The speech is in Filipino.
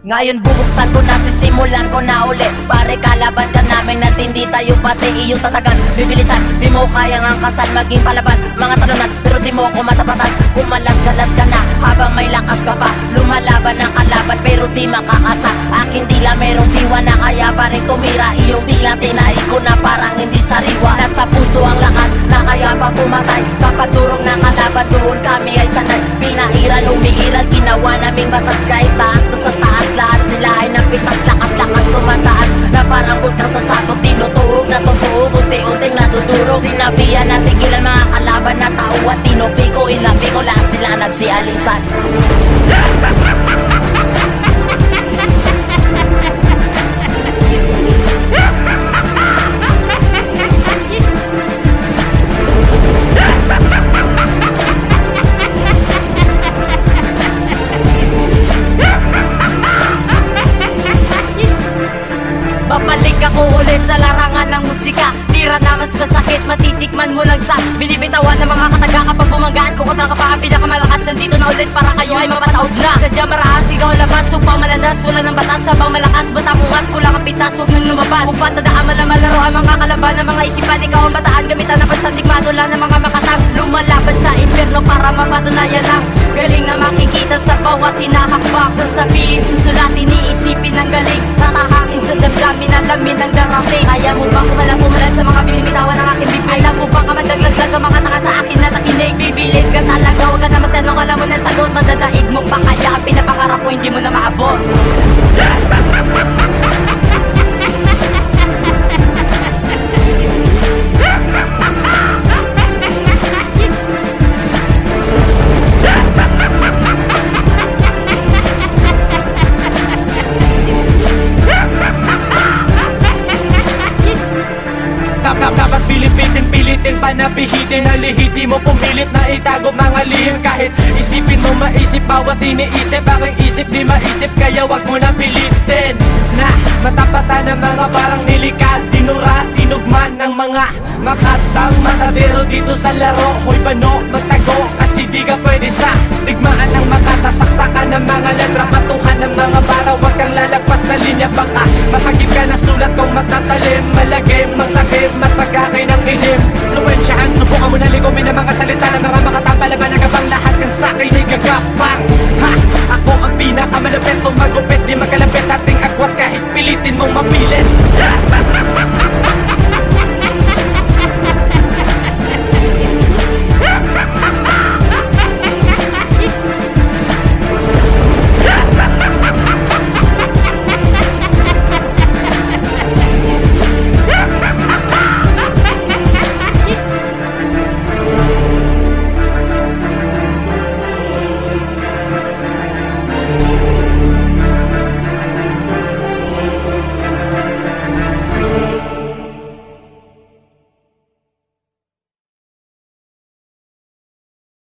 Ngayon bubuksan ko na, sisimulan ko na uli. Pare kalaban ka namin at hindi tayo pati iyong tatagan. Bibilisan, di mo kayang angkasan, maging palaban mga talunan, pero di mo ko matapatan. Kumalas-galas ka na habang may lakas ka pa. Lumalaban ng kalaban pero di makakasa. Aking dila merong diwa na kaya pa rin tumira. Iyong dila tinahi ko na parang hindi sariwa. Nasa puso ang lakas na kaya pa pumatay. Sa pagdurong ng kalaban doon kami ay sanay. Pinairal, umiiral, ginawa naming batas. Kahit taas na sa taas, lahat sila ay napitas. Lakas-lakas tumataas na parang bulkan sa sakot. Tinutuog na tutuog, unti-unting natuturo. Sinabihan na tigilan mga kalaban na tao at tinupi ko, ilabi ko, lahat sila nagsialisan. Babalik ako ulit sa larangan ng musika. Tira na mas masakit, matitikman mo lang sa binibitawan ng mga kataga. Kapag bumanggaan ko kontra ka pa ang pinakamalakas. Nandito na ulit para kayo ay mapataod na. Sadya marahas, ikaw labas, upang maladas. Wala ng batas, sabang malakas, bata mungas. Kulang ang pitas, huwag nang lumabas. Upang tadaan na malaro ang mga kalaban ng mga isipan. Ikaw ang bataan, gamitan ng pansandigmado lang ng mga makatang. Lumalaban sa impyerno para mapatunayan ang galing na makikita sa bawat hinahakbang. Sasabihin, susulatin, iisipin ang galing. Tatahakin sa damdamin, alamin ang darating. Kaya mo ba kumalang sa mga binibitawan ng aking bibig? Alam mo ba kamadaglag ang mga taka sa akin na nakinig? Bibilin ka talaga, huwag ka na magtanong, alam mo na sagot. Madadaig mo pa kaya ang pinapangarap mo hindi mo na maabot. Dapat pilitin pa na pihitin. Nalihiti mo pumilit na itago mga lihim. Kahit isipin mo maisip, bawat iniisip aking isip di maisip. Kaya wag mo na pilitin na matapatan ng mga parang nilikad. Tinura, tinugman ng mga makatang matadero dito sa laro. Hoy bano, magtago kasi di ka pwede sa digmaan ng makatasaksakan ng mga letra. Patuhan ng mga bara, wag kang lalagpas sa linya. Baka mahagip ka na sulat kong matatalim. Malagim, masakit, matpagkakay ng inim. Luwensyahan, subukan mo na ligumin ang mga salita ng mga makatapalaban. Nagabang lahat kan sa'kin ay gagapang. Ha! Ako ang pinakamalupit, kung magupit di magkalapit. Ating agwat kahit pilitin mong mapilit.